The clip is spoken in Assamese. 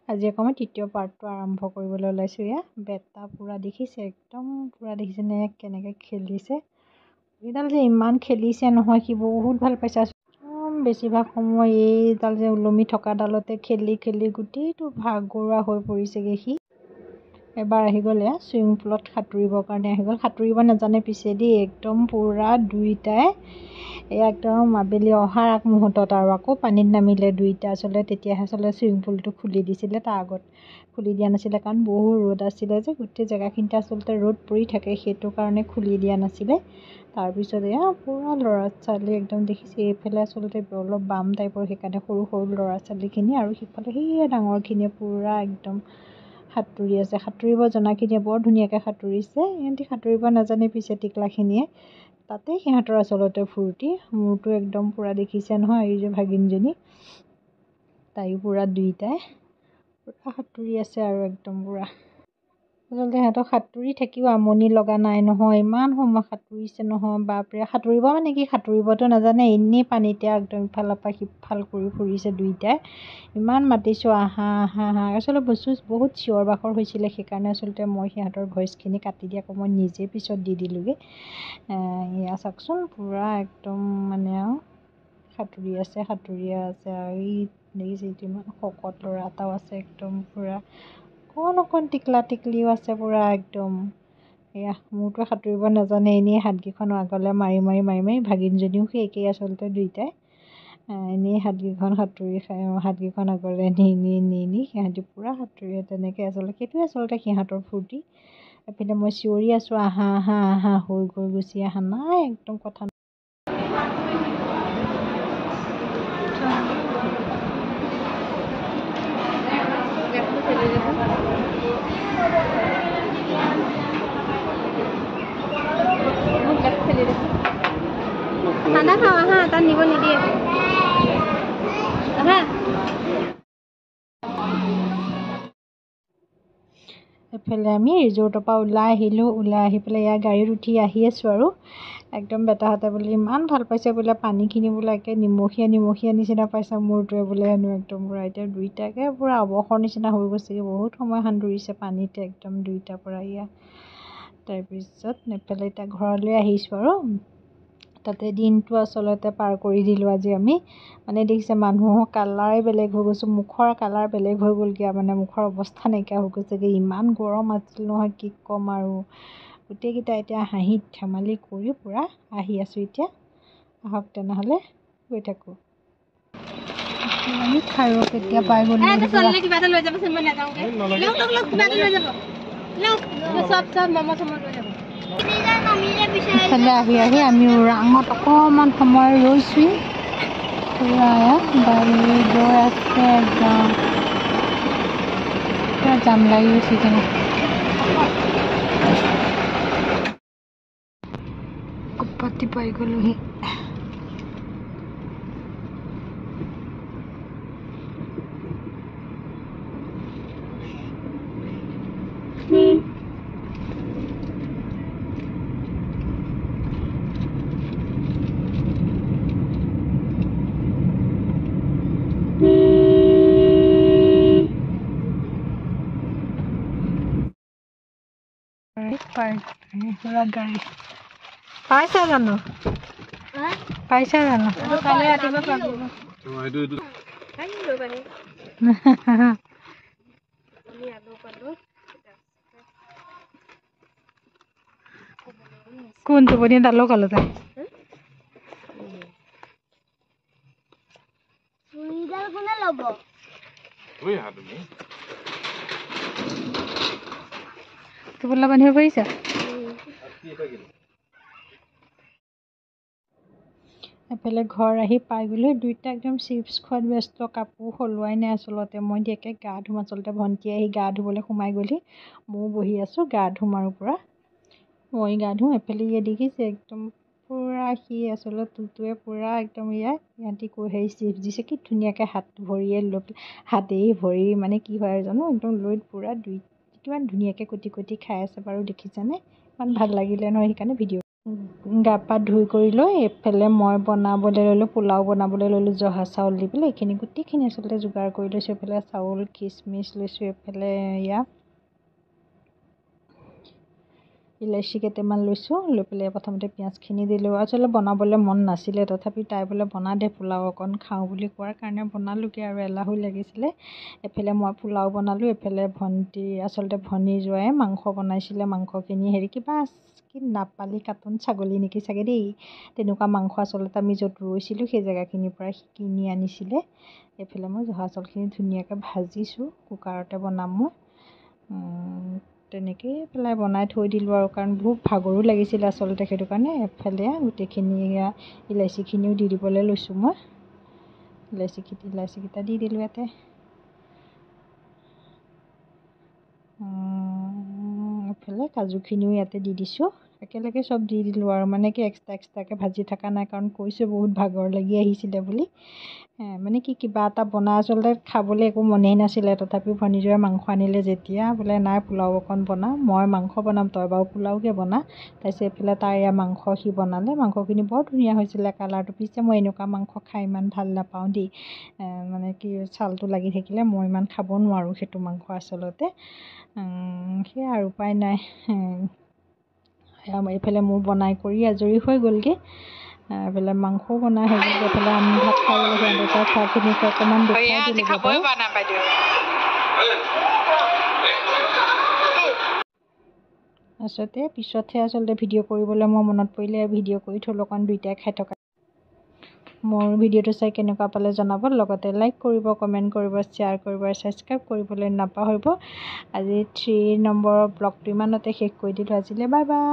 আজি আকৌ মই তৃতীয় পাৰ্টটো আৰম্ভ কৰিবলৈ ওলাইছোঁ। এয়া বেটা পূৰা দেখিছে, একদম পূৰা দেখিছেনে কেনেকৈ খেলিছে। এইডাল যে ইমান খেলিছে নহয়, সি বহুত ভাল পাইছে। একদম বেছিভাগ সময় এইডাল যে ওলমি থকাডালতে খেলি খেলি গোটেইটো ভাগৰুৱা হৈ পৰিছেগৈ সি। এবাৰ আহি গ'ল এয়া চুইমিং পুলত সাঁতুৰিবৰ কাৰণে আহি গ'ল। সাঁতুৰিব নাজানে পিছে দেই, একদম পূৰা দুইটাই এয়া একদম আবেলি অহাৰ আগমুহূৰ্তত আৰু আকৌ পানীত নামিলে দুইটা। আচলতে তেতিয়াহে আচলতে চুইমিং পুলটো খুলি দিছিলে, তাৰ আগত খুলি দিয়া নাছিলে কাৰণ বহু ৰ'দ আছিলে যে, গোটেই জেগাখিনিতে আচলতে ৰ'দ পৰি থাকে, সেইটো কাৰণে খুলি দিয়া নাছিলে। তাৰপিছত এয়া পূৰা ল'ৰা ছোৱালী একদম দেখিছে, এইফালে আচলতে অলপ বাম টাইপৰ, সেইকাৰণে সৰু সৰু ল'ৰা ছোৱালীখিনি, আৰু সিফালে সেই ডাঙৰখিনিয়ে পূৰা একদম সাঁতুৰি আছে। সাঁতুৰিব জনাখিনিয়ে বৰ ধুনীয়াকৈ সাঁতুৰিছে, সিহঁতি সাঁতুৰিব নাজানে পিছে টিকলাখিনিয়ে। তাতে সিহঁতৰ আচলতে ফূৰ্তি। মোৰতো একদম পূৰা দেখিছে নহয়, এই যে ভাগিনজনী, তাইও পূৰা দুইটাই পূৰা সাঁতুৰি আছে আৰু একদম পূৰা। আচলতে সিহঁতক সাঁতুৰি থাকিও আমনি লগা নাই নহয়, ইমান সময় সাঁতুৰিছে নহয়, বাপৰে। সাঁতুৰিব মানে কি, সাঁতুৰিবতো নাজানে, এনেই পানীতে একদম ইফালৰ পৰা সিফাল কৰি ফুৰিছে দুইটাই। ইমান মাতিছোঁ আহা আহা আহা। আচলতে বস্তু বহুত চিঞৰ বাখৰ হৈছিলে, সেইকাৰণে আচলতে মই সিহঁতৰ ভইচখিনি কাটি দি আকৌ মই নিজে পিছত দি দিলোঁগৈ। এয়া চাওকচোন, পূৰা একদম মানে আৰু সাঁতুৰিয়ে আছে আৰু এই দেখিছে ইমান শকত ল'ৰা এটাও আছে, একদম পূৰা অকণ টিকলা টিকলিও আছে পূৰা একদম। এয়া মোৰতো সাঁতুৰিব নাজানে, এনেই হাতকেইখন আগলৈ মাৰি মাৰি মাৰি মাৰি, ভাগিনজনীও সেই একেই আচলতে দুইটাই এনেই হাতকেইখন সাঁতুৰি হাতকেইখন আগলৈ নি নি নি নি সিহঁতি পূৰা সাঁতুৰি তেনেকৈ আচলতে, সেইটোৱে আচলতে সিহঁতৰ ফূৰ্তি। এপিনে মই চিঞৰি আছোঁ আহা আহা আহা, হৈ গৈ গুচি আহা নাই, একদম কথা ঠাণ্ডা খাওঁ আহা, তাত নিব নিদিয়ে আহা। এফালে আমি ৰিজৰ্টৰ পৰা ওলাই আহিলোঁ, ওলাই আহি পেলাই ইয়াৰ গাড়ীত উঠি আহি আছোঁ আৰু একদম বেটাহঁতে বোলে ইমান ভাল পাইছে বোলে, পানীখিনি বোলে একে নিমখীয়া নিমখীয়া নিচিনা পাইছে মোৰটোৱে বোলে হেনো, একদম পূৰা এতিয়া দুইটাকে পূৰা অৱসৰ নিচিনা হৈ গৈছেগৈ, বহুত সময় সাঁতুৰিছে পানীতে একদম দুইটাৰ পৰা। এয়া তাৰপিছত এফালে এতিয়া ঘৰলৈ আহিছোঁ আৰু তাতে দিনটো আচলতে পাৰ কৰি দিলোঁ আজি আমি। মানে দেখিছে মানুহৰ কালাৰে বেলেগ হৈ গৈছোঁ, মুখৰ কালাৰ বেলেগ হৈ গ'লগৈ, মানে মুখৰ অৱস্থা নাইকিয়া হৈ গৈছেগৈ, ইমান গৰম আছিল নহয় কি ক'ম আৰু। গোটেইকেইটা এতিয়া হাঁহি ধেমালি কৰি পূৰা আহি আছোঁ এতিয়া। আহক তেনেহ'লে গৈ থাকোঁ। আমি খাৰুক এতিয়া পাই গ'লোঁ। কিবা এটা লৈ যাবচোন, মই নাযাওঁগৈ। কিবা এটা লৈ যাব, চব মমো চমো লৈ যাব। ইফালে আহি আহি আমি ওৰাঙত অকণমান সময় ৰৈছোঁ। পূৰা গাড়ী গৈ আছে একদম পূৰা জাম লাগি গৈছে কেনে পাতি পাই গ'লোহি। গাড়ী পাইছা জানো, পাইছা জানো? কাইলৈ ৰাতিপুৱা পাব। কোন টোপনি ডালো ক'লে তাই কোনে ল'ব? টোপোলা বান্ধিব পাৰিছা? এফালে ঘৰ আহি পাই গ'লোঁ, দুইটা একদম চিপছ খোৱাত ব্যস্ত, কাপোৰ সলোৱাই নাই আচলতে। মই এতিয়াকৈ গা ধুম, আচলতে ভণ্টি আহি গা ধুবলৈ সোমাই গ'লহি, ময়ো বহি আছোঁ গা ধুম আৰু পূৰা মই গা ধুম। এফালে ইয়ে দেখিছে একদম পূৰা সি আচলতে টুটুৱে পূৰা একদম ইহঁতি হেৰি চিপছ দিছে, কি ধুনীয়াকৈ হাত ভৰিয়ে লৈ হাতেই ভৰি মানে কি হয় আৰু জানো, একদম লৈ পূৰা কিমান ধুনীয়াকৈ কুটি কুটি খাই আছে বাৰু, দেখিছেনে? ইমান ভাল লাগিলে নহয়, সেইকাৰণে ভিডিঅ' গা পা ধুই কৰি লৈ এইফালে মই বনাবলৈ ল'লোঁ, পোলাও বনাবলৈ ল'লোঁ। জহা চাউল দি পেলাই এইখিনি গোটেইখিনি আচলতে যোগাৰ কৰি লৈছোঁ। এইফালে চাউল খিচমিচ লৈছোঁ, এইফালে ইলাচি কেইটামান লৈছোঁ। লৈ পেলাই প্ৰথমতে পিঁয়াজখিনি দিলোঁ। আচলতে বনাবলৈ মন নাছিলে, তথাপি তাই বোলে বনা দে পোলাও অকণ খাওঁ বুলি কোৱাৰ কাৰণে বনালোগৈ আৰু এলাহো লাগিছিলে। এফালে মই পোলাও বনালোঁ, এইফালে আচলতে ভনী জোঁৱায়ে মাংস বনাইছিলে। মাংসখিনি কিবা কি নাপালী কাটন ছাগলী নেকি চাগে দেই, তেনেকুৱা মাংস আচলতে আমি য'ত ৰৈছিলোঁ সেই জেগাখিনিৰ পৰা কিনি আনিছিলে। এইফালে মই জহা চাউলখিনি ধুনীয়াকৈ ভাজিছোঁ, কুকাৰতে বনাম মই। তেনেকেই পেলাই বনাই থৈ দিলোঁ আৰু, কাৰণ বহুত ভাগৰো লাগিছিলে আচলতে, সেইটো কাৰণে। এফালে গোটেইখিনি ইলাচিখিনিও দি দিবলৈ লৈছোঁ মই। ইলাচিকেইটা দি দিলোঁ ইয়াতে। এইফালে কাজুখিনিও ইয়াতে দি দিছোঁ। একেলগে চব দি দিলোঁ আৰু, মানে কি এক্সট্ৰাকৈ ভাজি থকা নাই, কাৰণ কৈছোঁ বহুত ভাগৰ লাগি আহিছিলে বুলি। মানে কি কিবা এটা বনাই আচলতে খাবলৈ একো মনেই নাছিলে, তথাপিও ভনীজোঁৱায়ে মাংস আনিলে যেতিয়া, বোলে নাই পোলাও অকণ বনা, মই মাংস বনাম, তই বাৰু পোলাওকে বনা। তাৰপিছত এইফালে তাই মাংস সি বনালে। মাংসখিনি বৰ ধুনীয়া হৈছিলে কালাৰটো। পিছে মই এনেকুৱা মাংস খাই ইমান ভাল নাপাওঁ দেই, মানে কি ছালটো লাগি থাকিলে মই ইমান খাব নোৱাৰোঁ সেইটো মাংস আচলতে। সেয়া আৰু উপায় নাই। এইফালে মোৰ বনাই কৰি আজৰি হৈ গ'লগৈ। এইফালে মাংসও বনাই হৈ গ'লগৈ। এইফালে আমি ভাত খাই গ'লে সিহঁতে খোৱাখিনিক অকণমান দেখুৱাই দিলোঁগৈ বাৰু। পিছতহে আচলতে ভিডিঅ' কৰিবলৈ মই মনত পৰিলে ভিডিঅ' কৰি থ'লোঁ, অকণ দুইটাই খাই থকা। মোৰ ভিডিঅ'টো চাই কেনেকুৱা পালে জনাব, লগতে লাইক কৰিব, কমেণ্ট কৰিব, শ্বেয়াৰ কৰিব আৰু ছাবস্ক্ৰাইব কৰিবলৈ নাপাহৰিব। আজি 3 নম্বৰৰ ব্লগটো ইমানতে শেষ কৰি দিলোঁ আজিলৈ। Bye bye.